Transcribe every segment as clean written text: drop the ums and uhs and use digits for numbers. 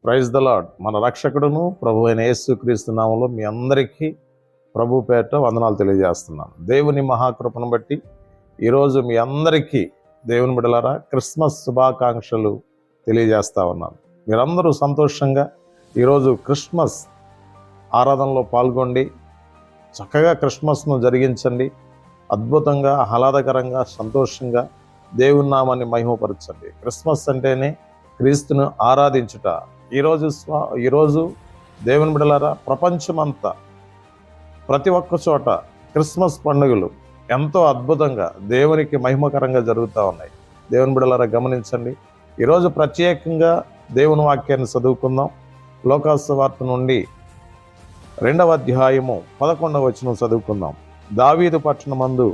Praise the lord. మన రక్షకుడును ప్రభు అయిన యేసుక్రీస్తు నామములో మీ అందరికీ ప్రభు పేరిట వందనాలు తెలియజేస్తున్నాను. దేవుని మహాకృపను బట్టి ఈరోజు మీ అందరికీ దేవుని బిడ్డలారా క్రిస్మస్ శుభాకాంక్షలు తెలియజేస్తా ఉన్నాను. మీరందరూ సంతోషంగా ఈరోజు క్రిస్మస్ ఆరాధనలో పాల్గొండి చక్కగా క్రిస్మస్ను జరిగించండి. అద్భుతంగా, ఆహ్లాదకరంగా, సంతోషంగా దేవుని నామాన్ని మహిమపరచండి. క్రిస్మస్ అంటేనే క్రీస్తును ఆరాధించుట. ఈరోజు దేవుని బిడ్డలారా ప్రపంచమంతా ప్రతి ఒక్క చోట క్రిస్మస్ పండుగలు ఎంతో అద్భుతంగా దేవునికి మహిమకరంగా జరుగుతూ ఉన్నాయి. దేవుని బిడ్డలారా గమనించండి. ఈరోజు ప్రత్యేకంగా దేవుని వాక్యాన్ని చదువుకుందాం. లోకాసువార్త నుండి 2వ అధ్యాయము 11వ వచనం చదువుకుందాం. దావీదు పట్టణమందు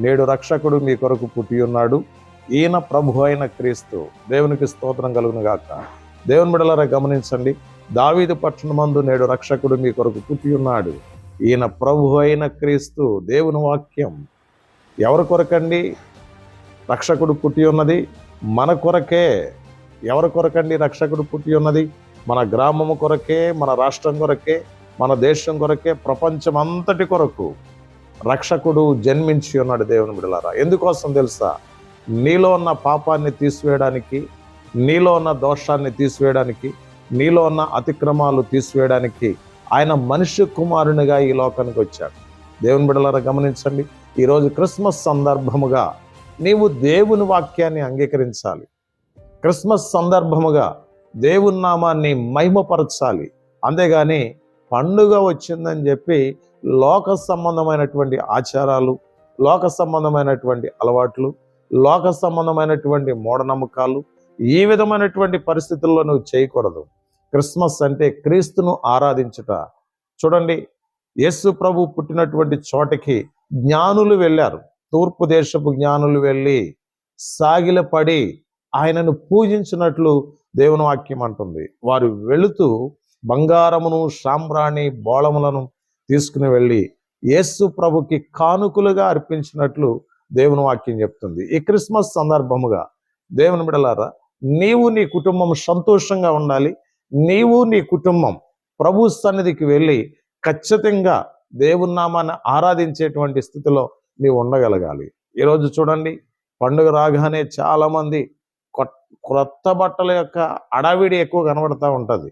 నేడు రక్షకుడు మీ కొరకు పుట్టి ఉన్నాడు, ఈయన ప్రభు అయిన క్రీస్తు. దేవునికి స్తోత్రం కలుగును గాక. దేవుని బిడ్డలారా గమనించండి. దావీదు పట్టణమందు నేడు రక్షకుడు మీ కొరకు పుట్టి ఉన్నాడు, ఈయన ప్రభు అయిన క్రీస్తు. దేవుని వాక్యం ఎవరి కొరకండి రక్షకుడు పుట్టి ఉన్నది? మన కొరకే. ఎవరి కొరకండి రక్షకుడు పుట్టి ఉన్నది? మన గ్రామము కొరకే, మన రాష్ట్రం కొరకే, మన దేశం కొరకే, ప్రపంచం అంతటి కొరకు రక్షకుడు జన్మించి ఉన్నాడు. దేవుని బిడ్డలారా ఎందుకోసం తెలుసా? నీలో ఉన్న పాపాన్ని తీసివేయడానికి, నీలో ఉన్న దోషాన్ని తీసివేయడానికి, నీలో ఉన్న అతిక్రమాలు తీసివేయడానికి ఆయన మనుష్య కుమారునిగా ఈ లోకానికి వచ్చాడు. దేవుని బిడ్డలారా గమనించండి. ఈరోజు క్రిస్మస్ సందర్భముగా నీవు దేవుని వాక్యాన్ని అంగీకరించాలి. క్రిస్మస్ సందర్భముగా దేవుని నామాన్ని మహిమపరచాలి. అంతేగాని పండుగ వచ్చిందని చెప్పి లోక సంబంధమైనటువంటి ఆచారాలు, లోక సంబంధమైనటువంటి అలవాట్లు, లోక సంబంధమైనటువంటి మూఢనమ్మకాలు, ఈ విధమైనటువంటి పరిస్థితుల్లో నువ్వు చేయకూడదు. క్రిస్మస్ అంటే క్రీస్తును ఆరాధించుట. చూడండి, యేసు ప్రభు పుట్టినటువంటి చోటకి జ్ఞానులు వెళ్ళారు. తూర్పు దేశపు జ్ఞానులు వెళ్ళి సాగిలపడి ఆయనను పూజించినట్లు దేవుని వాక్యం అంటుంది. వారు వెళుతూ బంగారమును, సాంబ్రాణి, బోళములను తీసుకుని వెళ్ళి యేసు ప్రభుకి కానుకలుగా అర్పించినట్లు దేవుని వాక్యం చెప్తుంది. ఈ క్రిస్మస్ సందర్భముగా దేవుని బిడ్డలారా నీవు నీ కుటుంబం సంతోషంగా ఉండాలి. నీవు నీ కుటుంబం ప్రభు సన్నిధికి వెళ్ళి ఖచ్చితంగా దేవుని నామాన్ని ఆరాధించేటువంటి స్థితిలో నీవు ఉండగలగాలి. ఈరోజు చూడండి, పండుగ రాగానే చాలామంది క్రొత్త బట్టల యొక్క అడావిడి ఎక్కువ కనబడతా ఉంటుంది.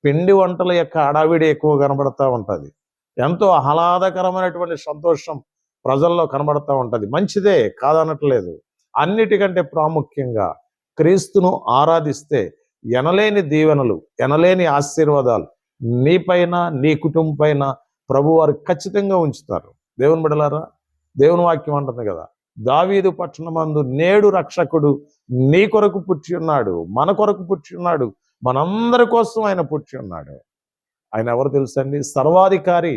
పిండి వంటల యొక్క అడావిడి ఎక్కువ కనబడతా ఉంటుంది. ఎంతో ఆహ్లాదకరమైనటువంటి సంతోషం ప్రజల్లో కనబడతా ఉంటుంది. మంచిదే, కాదనట్లేదు. అన్నిటికంటే ప్రాముఖ్యంగా క్రీస్తును ఆరాధిస్తే ఎనలేని దీవెనలు, ఎనలేని ఆశీర్వాదాలు నీపైన, నీ కుటుంబం పైన ప్రభువారు ఖచ్చితంగా ఉంచుతారు. దేవుని బిడ్డలారా దేవుని వాక్యం అంటుంది కదా, దావీదు పట్టణమందు నేడు రక్షకుడు నీ కొరకు పుట్టి ఉన్నాడు, మన కొరకు పుట్టి ఉన్నాడు, మనందరి కోసం ఆయన పుట్టి ఉన్నాడు. ఆయన ఎవరు తెలుసండి? సర్వాధికారి,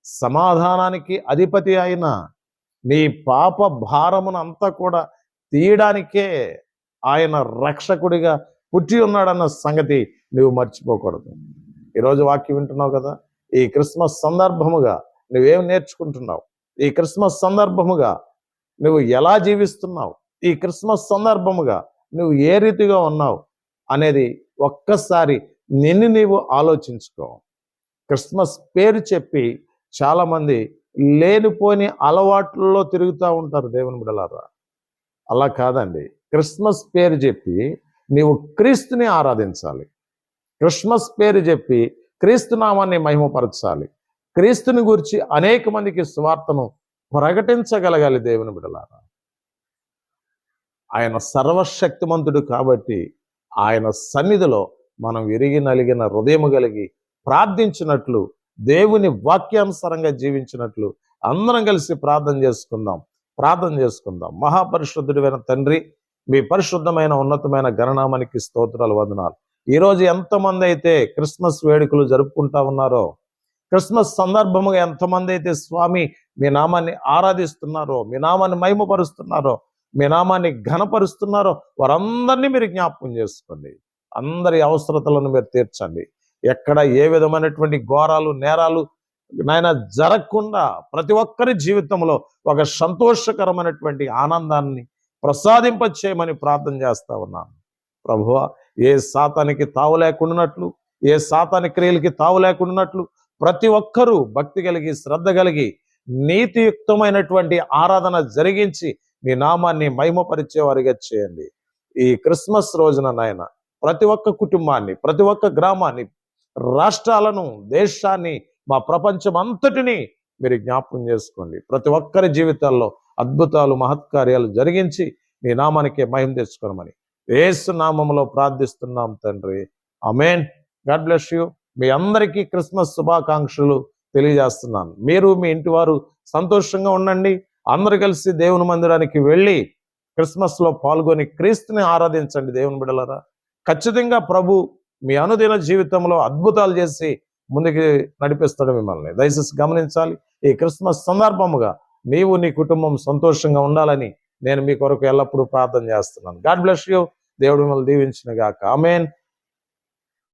సమాధానానికి అధిపతి అయిన నీ పాప భారమును అంతా కూడా తీయడానికే ఆయన రక్షకుడిగా పుట్టి ఉన్నాడన్న సంగతి నువ్వు మర్చిపోకూడదు. ఈరోజు వాక్యం వింటున్నావు కదా, ఈ క్రిస్మస్ సందర్భముగా నువ్వేం నేర్చుకుంటున్నావు? ఈ క్రిస్మస్ సందర్భముగా నువ్వు ఎలా జీవిస్తున్నావు? ఈ క్రిస్మస్ సందర్భముగా నువ్వు ఏ రీతిగా ఉన్నావు అనేది ఒక్కసారి నిన్ను నీవు ఆలోచించుకో. క్రిస్మస్ పేరు చెప్పి చాలామంది లేనిపోని అలవాట్లలో తిరుగుతూ ఉంటారు. దేవుని బిడ్డలారా అలా కాదండి. క్రిస్మస్ పేరు చెప్పి నీవు క్రీస్తుని ఆరాధించాలి. క్రిస్మస్ పేరు చెప్పి క్రీస్తు నామాన్ని మహిమపరచాలి. క్రీస్తుని గురించి అనేక మందికి సువార్తను ప్రకటించగలగాలి. దేవుని బిడ్డలారా ఆయన సర్వశక్తిమంతుడు కాబట్టి ఆయన సన్నిధిలో మనం విరిగి నలిగిన హృదయము కలిగి ప్రార్థించినట్లు, దేవుని వాక్యానుసారంగా జీవించినట్లు అందరం కలిసి ప్రార్థన చేసుకుందాం. మహాపరిశుద్ధుడైన తండ్రి, మీ పరిశుద్ధమైన ఉన్నతమైన గణనామానికి స్తోత్రాలు, వందనాలు. ఈరోజు ఎంతమంది అయితే క్రిస్మస్ వేడుకలు జరుపుకుంటా ఉన్నారో, క్రిస్మస్ సందర్భముగా ఎంతమంది అయితే స్వామి మీ నామాన్ని ఆరాధిస్తున్నారో, మీ నామాన్ని మహిమపరుస్తున్నారో, మీ నామాన్ని ఘనపరుస్తున్నారో వారందరినీ మీరు జ్ఞాపకం చేసుకోండి. అందరి అవసరతలను మీరు తీర్చండి. ఎక్కడ ఏ విధమైనటువంటి ఘోరాలు, నేరాలు నాయన జరగకుండా ప్రతి ఒక్కరి జీవితంలో ఒక సంతోషకరమైనటువంటి ఆనందాన్ని ప్రసాదింపచేయమని ప్రార్థన చేస్తా ఉన్నాను. ప్రభువా, ఏ సాతానికి తావు లేకుండానట్లు, ఏ సాతాని క్రియలకి తావు లేకుండానట్లు ప్రతి ఒక్కరూ భక్తి కలిగి, శ్రద్ధ కలిగి, నీతియుక్తమైనటువంటి ఆరాధన జరిగించి మీ నామాన్ని మహిమపరిచేవారిగా చేయండి. ఈ క్రిస్మస్ రోజున నాయన ప్రతి ఒక్క కుటుంబాన్ని, ప్రతి ఒక్క గ్రామాన్ని, రాష్ట్రాలను, దేశాన్ని, మా ప్రపంచం అంతటినీ మీరు జ్ఞాపకం చేసుకోండి. ప్రతి ఒక్కరి జీవితాల్లో అద్భుతాలు, మహత్కార్యాలు జరిగించి మీ నామానికి మహిమ తెచ్చుకోమని యేసు నామములో ప్రార్థిస్తున్నాం తండ్రి. ఆమేన్. God bless you. మీ అందరికీ క్రిస్మస్ శుభాకాంక్షలు తెలియజేస్తున్నాను. మీరు మీ ఇంటి వారు సంతోషంగా ఉండండి. అందరూ కలిసి దేవుని మందిరానికి వెళ్ళి క్రిస్మస్ లో పాల్గొని క్రీస్తుని ఆరాధించండి. దేవుని బిడ్డలారా, ఖచ్చితంగా ప్రభు మీ అనుదిన జీవితంలో అద్భుతాలు చేసి ముందుకు నడిపిస్తాడు మిమ్మల్ని. దయచేసి గమనించాలి. ఈ క్రిస్మస్ సందర్భముగా నీవు, నీ కుటుంబం సంతోషంగా ఉండాలని నేను మీ కొరకు ఎల్లప్పుడూ ప్రార్థన చేస్తున్నాను. God bless you. దేవుడు మిమ్మల్ని దీవించిన గాక. ఆమేన్.